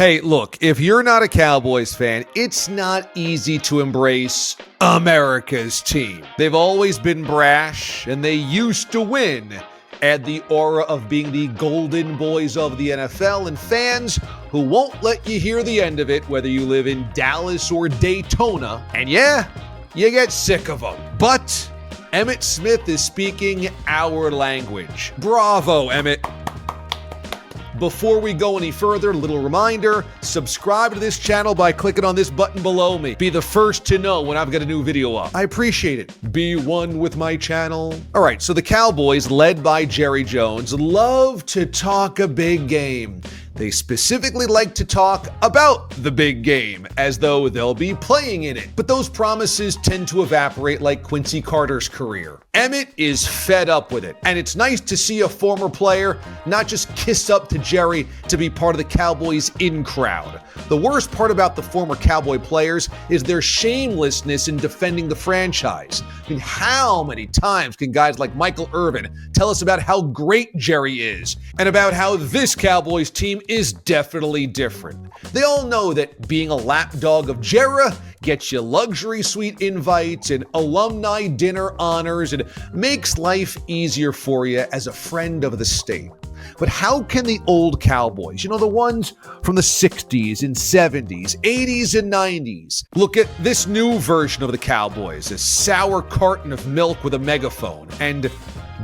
Hey, look, if you're not a Cowboys fan, it's not easy to embrace America's team. They've always been brash, and they used to win. Add the aura of being the golden boys of the NFL, and fans who won't let you hear the end of it, whether you live in Dallas or Daytona. And yeah, you get sick of them. But Emmitt Smith is speaking our language. Bravo, Emmitt. Before we go any further, little reminder, subscribe to this channel by clicking on this button below me. Be the first to know when I've got a new video up. I appreciate it. Be one with my channel. All right, so the Cowboys, led by Jerry Jones, love to talk a big game. They specifically like to talk about the big game, as though they'll be playing in it. But those promises tend to evaporate like Quincy Carter's career. Emmitt is fed up with it, and it's nice to see a former player not just kiss up to Jerry to be part of the Cowboys in crowd. The worst part about the former Cowboy players is their shamelessness in defending the franchise. I mean, how many times can guys like Michael Irvin tell us about how great Jerry is and about how this Cowboys team is definitely different? They all know that being a lapdog of Jerry gets you luxury suite invites and alumni dinner honors and makes life easier for you as a friend of the state. But how can the old Cowboys, the ones from the 60s and 70s, 80s and 90s, look at this new version of the Cowboys, a sour carton of milk with a megaphone, and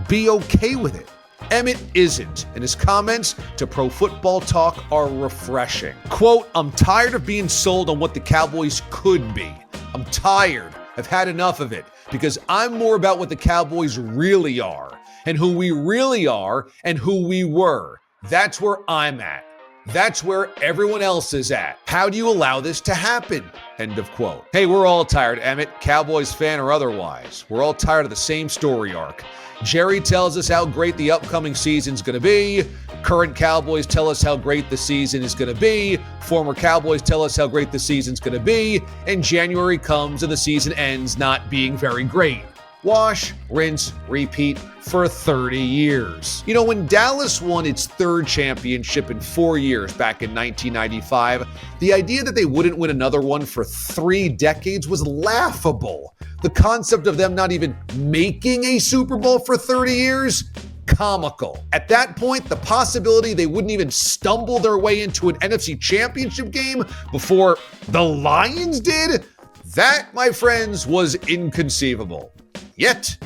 be okay with it? Emmitt isn't, and his comments to Pro Football Talk are refreshing. Quote, "I'm tired of being sold on what the Cowboys could be. I'm tired. I've had enough of it because I'm more about what the Cowboys really are and who we really are and who we were. That's where I'm at. That's where everyone else is at. How do you allow this to happen?" End of quote. Hey, we're all tired, Emmitt, Cowboys fan or otherwise. We're all tired of the same story arc. Jerry tells us how great the upcoming season's going to be. Current Cowboys tell us how great the season is going to be. Former Cowboys tell us how great the season's going to be. And January comes and the season ends not being very great. Wash, rinse, repeat for 30 years. When Dallas won its third championship in 4 years back in 1995, the idea that they wouldn't win another one for 3 decades was laughable. The concept of them not even making a Super Bowl for 30 years, comical. At that point, the possibility they wouldn't even stumble their way into an NFC championship game before the Lions did, that, my friends, was inconceivable. Yet,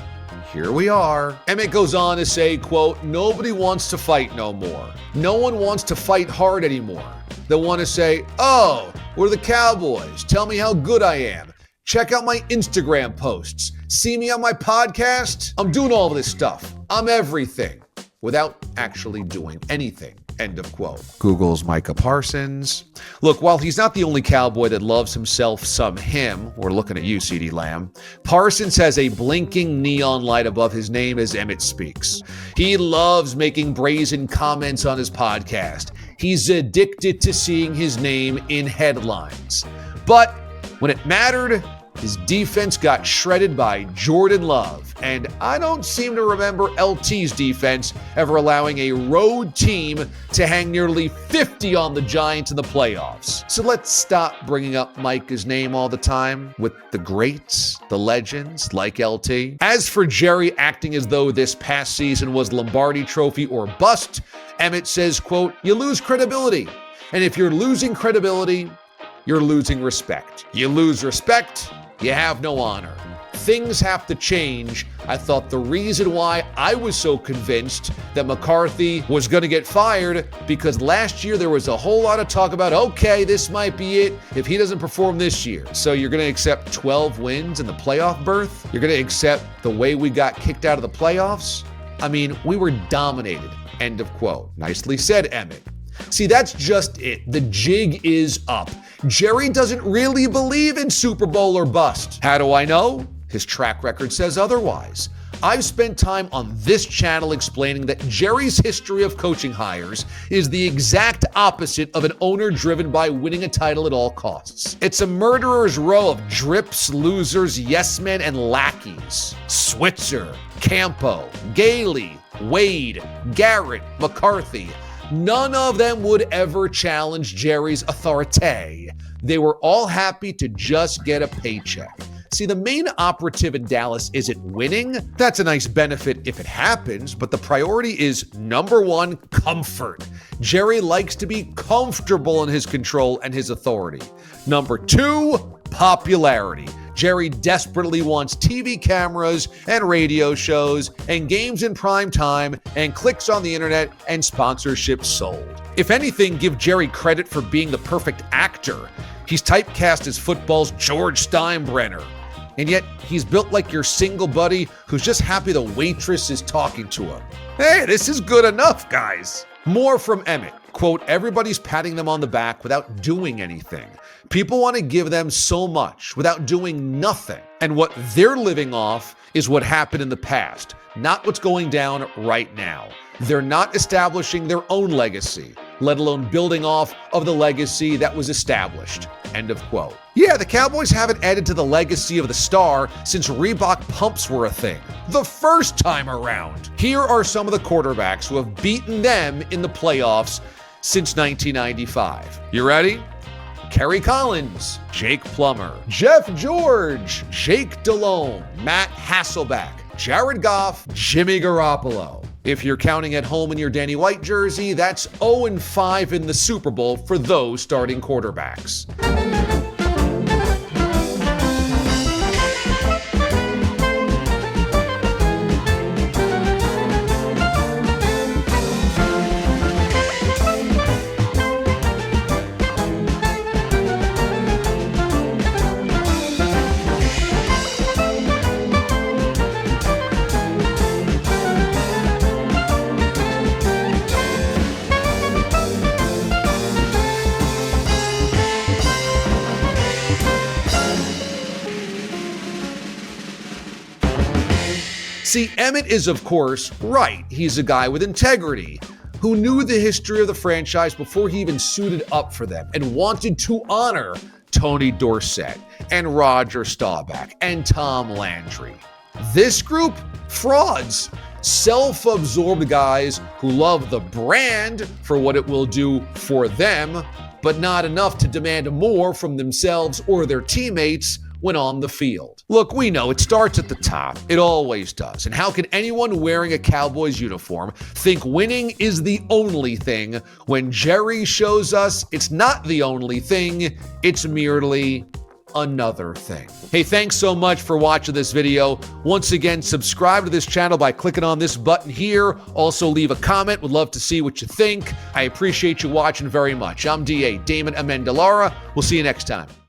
here we are. Emmitt goes on to say, quote, "Nobody wants to fight no more. No one wants to fight hard anymore. They want to say, oh, we're the Cowboys. Tell me how good I am. Check out my Instagram posts. See me on my podcast. I'm doing all this stuff. I'm everything," without actually doing anything. End of quote. Google's Micah Parsons. Look, while he's not the only Cowboy that loves himself some him, we're looking at you, CeeDee Lamb, Parsons has a blinking neon light above his name as Emmitt speaks. He loves making brazen comments on his podcast. He's addicted to seeing his name in headlines. But when it mattered, his defense got shredded by Jordan Love, and I don't seem to remember LT's defense ever allowing a road team to hang nearly 50 on the Giants in the playoffs. So let's stop bringing up Micah's name all the time with the greats, the legends like LT. As for Jerry acting as though this past season was Lombardi Trophy or bust, Emmitt says, quote, "You lose credibility, and if you're losing credibility, you're losing respect. You lose respect, you have no honor. Things have to change." I thought the reason why I was so convinced that McCarthy was going to get fired because last year there was a whole lot of talk about, okay, this might be it if he doesn't perform this year. So you're going to accept 12 wins in the playoff berth? You're going to accept the way we got kicked out of the playoffs? I mean, we were dominated. End of quote. Nicely said, Emmitt. See, that's just it. The jig is up. Jerry doesn't really believe in Super Bowl or bust. How do I know? His track record says otherwise. I've spent time on this channel explaining that Jerry's history of coaching hires is the exact opposite of an owner driven by winning a title at all costs. It's a murderer's row of drips, losers, yes men, and lackeys. Switzer, Campo, Gailey, Wade, Garrett, McCarthy. None of them would ever challenge Jerry's authority. They were all happy to just get a paycheck. See, the main operative in Dallas isn't winning. That's a nice benefit if it happens, but the priority is number one, comfort. Jerry likes to be comfortable in his control and his authority. Number two, popularity. Jerry desperately wants TV cameras and radio shows and games in prime time and clicks on the internet and sponsorships sold. If anything, give Jerry credit for being the perfect actor. He's typecast as football's George Steinbrenner. And yet, he's built like your single buddy who's just happy the waitress is talking to him. Hey, this is good enough, guys. More from Emmitt. Quote, everybody's patting them on the back without doing anything. People want to give them so much without doing nothing. And what they're living off is what happened in the past, not what's going down right now. They're not establishing their own legacy, let alone building off of the legacy that was established. End of quote. Yeah, the Cowboys haven't added to the legacy of the star since Reebok pumps were a thing. The first time around. Here are some of the quarterbacks who have beaten them in the playoffs since 1995. You ready? Kerry Collins, Jake Plummer, Jeff George, Jake Delhomme, Matt Hasselbeck, Jared Goff, Jimmy Garoppolo. If you're counting at home in your Danny White jersey, that's 0-5 in the Super Bowl for those starting quarterbacks. See, Emmitt is, of course, right. He's a guy with integrity who knew the history of the franchise before he even suited up for them and wanted to honor Tony Dorsett and Roger Staubach and Tom Landry. This group? Frauds. Self-absorbed guys who love the brand for what it will do for them, but not enough to demand more from themselves or their teammates when on the field. Look, we know it starts at the top. It always does. And how can anyone wearing a Cowboys uniform think winning is the only thing when Jerry shows us it's not the only thing, it's merely another thing. Hey, thanks so much for watching this video. Once again, subscribe to this channel by clicking on this button here. Also, leave a comment. Would love to see what you think. I appreciate you watching very much. I'm DA, Damon Amendolara. We'll see you next time.